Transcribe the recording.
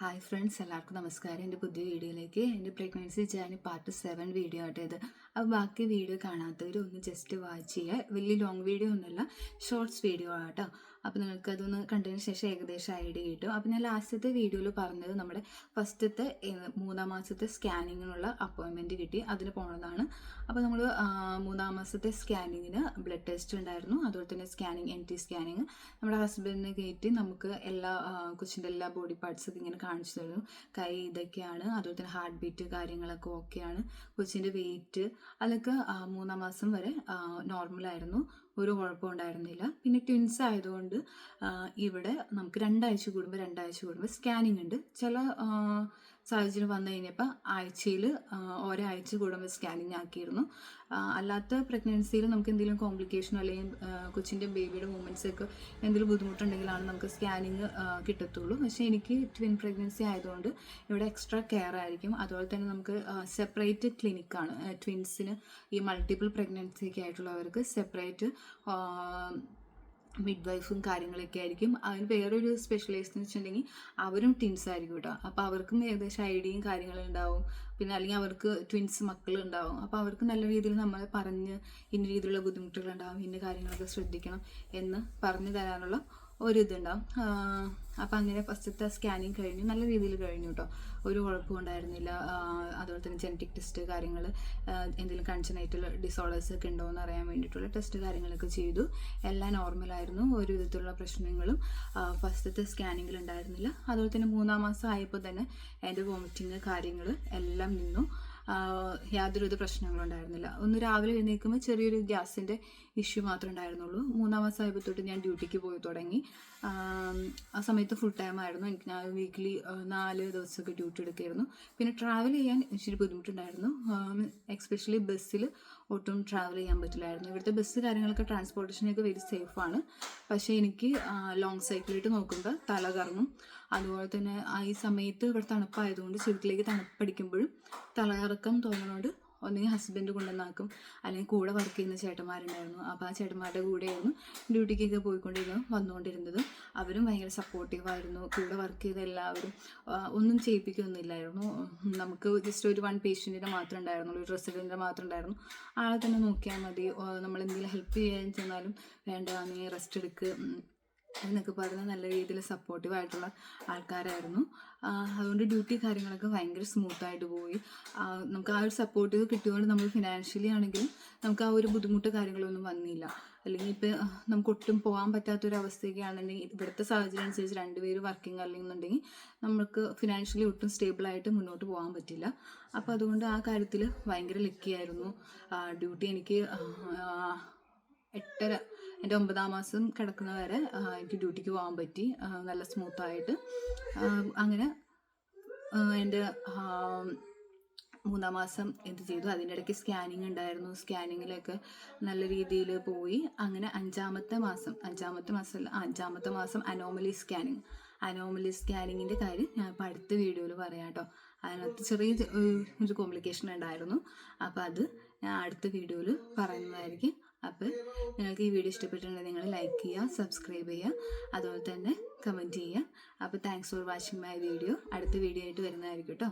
Hi friends, എല്ലാവർക്കും നമസ്കാരം. എൻ്റെ പുതിയ വീഡിയോയിലേക്ക്, എൻ്റെ പ്രഗ്നൻസി ജേർണി പാർട്ട് 7 വീഡിയോ ആയിട്ട് ഇത്. അപ്പോൾ ബാക്കി വീഡിയോ കാണാത്തവർ ഒന്ന് ജസ്റ്റ് വാച്ച് ചെയ്യുക. വലിയ ലോങ് വീഡിയോ ഒന്നുമല്ല, ഷോർട്സ് വീഡിയോ ആട്ടോ. അപ്പോൾ നിങ്ങൾക്ക് അതൊന്ന് കണ്ടതിന് ശേഷം ഏകദേശം ഐഡിയ കിട്ടും. അപ്പോൾ ഞാൻ ലാസ്റ്റത്തെ വീഡിയോയിൽ പറഞ്ഞത് നമ്മുടെ ഫസ്റ്റത്തെ 3-ാം മാസത്തെ സ്കാനിങ്ങിനുള്ള അപ്പോയിൻമെൻറ്റ് കിട്ടി, അതിന് പോണതാണ്. അപ്പോൾ നമ്മൾ 3-ാം മാസത്തെ സ്കാനിങ്ങിന് ബ്ലഡ് ടെസ്റ്റ് ഉണ്ടായിരുന്നു, അതുപോലെ തന്നെ സ്കാനിങ് NT സ്കാനിങ് നമ്മുടെ ഹസ്ബൻഡിനെ കയറ്റി നമുക്ക് എല്ലാ കൊച്ചിൻ്റെ എല്ലാ ബോഡി പാർട്സൊക്കെ ഇങ്ങനെ കാണിച്ചു തരുന്നു. കൈ ഇതൊക്കെയാണ്, അതുപോലെ തന്നെ ഹാർട്ട് ബീറ്റ് കാര്യങ്ങളൊക്കെ ഓക്കെയാണ്. കൊച്ചിൻ്റെ വെയിറ്റ് അതൊക്കെ 3-ാം മാസം വരെ നോർമലായിരുന്നു, ഒരു കുഴപ്പം ഉണ്ടായിരുന്നില്ല. പിന്നെ ട്വിൻസ് ആയതുകൊണ്ട് ഇവിടെ നമുക്ക് 2 ആഴ്ച കൂടുമ്പോൾ സ്കാനിങ് ഉണ്ട്. ചില സാഹചര്യം വന്നു കഴിഞ്ഞപ്പോൾ ആഴ്ചയിൽ ഒരാഴ്ച കൂടുമ്പോൾ സ്കാനിങ് ആക്കിയിരുന്നു. അല്ലാത്ത പ്രഗ്നൻസിയിൽ നമുക്ക് എന്തെങ്കിലും കോംപ്ലിക്കേഷനോ അല്ലെങ്കിൽ കൊച്ചിൻ്റെ ബേബിയുടെ മൂവ്മെൻറ്റ്സ് ഒക്കെ എന്തെങ്കിലും ബുദ്ധിമുട്ടുണ്ടെങ്കിലാണ് നമുക്ക് സ്കാനിങ് കിട്ടത്തുള്ളൂ. പക്ഷേ എനിക്ക് ട്വിൻ പ്രഗ്നൻസി ആയതുകൊണ്ട് ഇവിടെ എക്സ്ട്രാ കെയർ ആയിരിക്കും. അതുപോലെ തന്നെ നമുക്ക് സെപ്പറേറ്റ് ക്ലിനിക്കാണ് ട്വിൻസിന്. ഈ മൾട്ടിപ്പിൾ പ്രഗ്നൻസിയൊക്കെ ആയിട്ടുള്ളവർക്ക് സെപ്പറേറ്റ് മിഡ് വൈഫും കാര്യങ്ങളൊക്കെ ആയിരിക്കും. അതിന് വേറൊരു സ്പെഷ്യലൈസ് എന്ന് വെച്ചിട്ടുണ്ടെങ്കിൽ അവരും ട്വിൻസ് ആയിരിക്കും കേട്ടോ. അപ്പോൾ അവർക്കും ഏകദേശം ഐഡിയയും കാര്യങ്ങളും ഉണ്ടാവും. പിന്നെ അല്ലെങ്കിൽ അവർക്ക് ട്വിൻസ് മക്കളുണ്ടാവും. അപ്പോൾ അവർക്ക് നല്ല രീതിയിൽ നമ്മൾ പറഞ്ഞ് ഇന്ന രീതിയിലുള്ള ബുദ്ധിമുട്ടുകളുണ്ടാവും, ഇന്ന കാര്യങ്ങളൊക്കെ ശ്രദ്ധിക്കണം എന്ന് പറഞ്ഞു തരാനുള്ള ഒരു ഇതുണ്ടാവും. അപ്പം അങ്ങനെ ഫസ്റ്റത്തെ സ്കാനിങ് കഴിഞ്ഞു, നല്ല രീതിയിൽ കഴിഞ്ഞു കേട്ടോ, ഒരു കുഴപ്പവും ഉണ്ടായിരുന്നില്ല. അതുപോലെ തന്നെ ജനറ്റിക് ടെസ്റ്റ് കാര്യങ്ങൾ, എന്തെങ്കിലും കൺജനൈറ്റൽ ഡിസോർഡേഴ്സ് ഒക്കെ ഉണ്ടോ എന്ന് അറിയാൻ വേണ്ടിയിട്ടുള്ള ടെസ്റ്റ് കാര്യങ്ങളൊക്കെ ചെയ്തു. എല്ലാം നോർമലായിരുന്നു, ഒരു വിധത്തിലുള്ള പ്രശ്നങ്ങളും ഫസ്റ്റത്തെ സ്കാനിങ്ങിൽ ഉണ്ടായിരുന്നില്ല. അതുപോലെ തന്നെ 3-ാം മാസം ആയപ്പോൾ തന്നെ എൻ്റെ വോമിറ്റിങ് കാര്യങ്ങൾ എല്ലാം നിന്നു. യാതൊരുവിധ പ്രശ്നങ്ങളും ഉണ്ടായിരുന്നില്ല. ഒന്ന് രാവിലെ എഴുന്നേൽക്കുമ്പോൾ ചെറിയൊരു ഗ്യാസിൻ്റെ ഇഷ്യൂ മാത്രമേ ഉണ്ടായിരുന്നുള്ളൂ. 3-ാം മാസം ആയപ്പോൾ തൊട്ട് ഞാൻ ഡ്യൂട്ടിക്ക് പോയി തുടങ്ങി. ആ സമയത്ത് ഫുൾ ടൈം ആയിരുന്നു. ഞാൻ വീക്കിലി 4 ദിവസമൊക്കെ ഡ്യൂട്ടി എടുക്കുമായിരുന്നു. പിന്നെ ട്രാവൽ ചെയ്യാൻ ഇച്ചിരി ബുദ്ധിമുട്ടുണ്ടായിരുന്നു. എക്സ്പെഷ്യലി ബസ്സിൽ ഒട്ടും ട്രാവൽ ചെയ്യാൻ പറ്റില്ലായിരുന്നു. ഇവിടുത്തെ ബസ് കാര്യങ്ങളൊക്കെ ട്രാൻസ്പോർട്ടേഷനൊക്കെ വെരി സേഫാണ്. പക്ഷേ എനിക്ക് ലോങ് സൈക്കിളിട്ട് നോക്കുമ്പോൾ തല കറങ്ങും. അതുപോലെ തന്നെ ഈ സമയത്ത് ഇവിടെ തണുപ്പായതുകൊണ്ട് ചുരുക്കിലേക്ക് തണുപ്പടിക്കുമ്പോഴും തലകറക്കം തോന്നുന്നതുകൊണ്ട് ഒന്നെങ്കിൽ ഹസ്ബൻഡ് കൊണ്ടുവന്നാക്കും, അല്ലെങ്കിൽ കൂടെ വർക്ക് ചെയ്യുന്ന ചേട്ടന്മാരുണ്ടായിരുന്നു. അപ്പോൾ ആ ചേട്ടന്മാരുടെ കൂടെയായിരുന്നു ഡ്യൂട്ടിക്കൊക്കെ വന്നുകൊണ്ടിരുന്നതും. അവരും ഭയങ്കര സപ്പോർട്ടീവായിരുന്നു. കൂടെ വർക്ക് ചെയ്ത എല്ലാവരും ഒന്നും ചെയ്യിപ്പിക്കുകയൊന്നുമില്ലായിരുന്നു. നമുക്ക് ജസ്റ്റ് ഒരു 1 പേഷ്യൻറ്റിനെ മാത്രമേ ഉണ്ടായിരുന്നുള്ളൂ, ഒരു റെസിഡൻറ്റിനെ മാത്രമേ ഉണ്ടായിരുന്നു. ആളെ തന്നെ നോക്കിയാൽ മതി, നമ്മളെന്തെങ്കിലും ഹെൽപ്പ് ചെയ്യാൻ ചെന്നാലും വേണ്ട നീ റെസ്റ്റ് എടുക്കുക എന്നൊക്കെ പറഞ്ഞ് നല്ല രീതിയിൽ സപ്പോർട്ടീവായിട്ടുള്ള ആൾക്കാരായിരുന്നു. അതുകൊണ്ട് ഡ്യൂട്ടി കാര്യങ്ങളൊക്കെ ഭയങ്കര സ്മൂത്തായിട്ട് പോയി. നമുക്ക് ആ ഒരു സപ്പോർട്ടീവ് കിട്ടിയതുകൊണ്ട് നമ്മൾ ഫിനാൻഷ്യലി ആണെങ്കിലും നമുക്ക് ആ ഒരു ബുദ്ധിമുട്ട് കാര്യങ്ങളൊന്നും വന്നില്ല. അല്ലെങ്കിൽ ഇപ്പോൾ നമുക്ക് ഒട്ടും പോകാൻ പറ്റാത്തൊരവസ്ഥയൊക്കെ ആണെന്നുണ്ടെങ്കിൽ, ഇവിടുത്തെ സാഹചര്യം അനുസരിച്ച് 2 പേര് വർക്കിംഗ് അല്ലെന്നുണ്ടെങ്കിൽ നമുക്ക് ഫിനാൻഷ്യലി ഒട്ടും സ്റ്റേബിളായിട്ട് മുന്നോട്ട് പോകാൻ പറ്റില്ല. അപ്പോൾ അതുകൊണ്ട് ആ കാര്യത്തിൽ ഭയങ്കര ലക്കിയായിരുന്നു. ഡ്യൂട്ടി എനിക്ക് 8:30 എൻ്റെ 9-ാം മാസം കിടക്കുന്ന വരെ എനിക്ക് ഡ്യൂട്ടിക്ക് പോകാൻ പറ്റി, നല്ല സ്മൂത്തായിട്ട്. അങ്ങനെ എൻ്റെ 3-ാം മാസം എന്ത് ചെയ്തു, അതിൻ്റെ ഇടയ്ക്ക് സ്കാനിങ് ഉണ്ടായിരുന്നു. സ്കാനിങ്ങിലൊക്കെ നല്ല രീതിയിൽ പോയി. അങ്ങനെ 5-ാമത്തെ മാസം അനോമലി സ്കാനിങ്ങിൻ്റെ കാര്യം ഞാൻ ഇപ്പോൾ അടുത്ത വീഡിയോയിൽ പറയാം കേട്ടോ. അതിനകത്ത് ചെറിയ ഒരു കോംപ്ലിക്കേഷൻ ഉണ്ടായിരുന്നു. അപ്പോൾ അത് ഞാൻ അടുത്ത വീഡിയോയിൽ പറയുന്നതായിരിക്കും. അപ്പോൾ നിങ്ങൾക്ക് ഈ വീഡിയോ ഇഷ്ടപ്പെട്ടിട്ടുണ്ടെങ്കിൽ നിങ്ങൾ ലൈക്ക് ചെയ്യുക, സബ്സ്ക്രൈബ് ചെയ്യുക, അതുപോലെ തന്നെ കമൻറ്റ് ചെയ്യുക. അപ്പോൾ thanks for watching my video. അടുത്ത വീഡിയോ ആയിട്ട് വരുന്നതായിരിക്കും കേട്ടോ.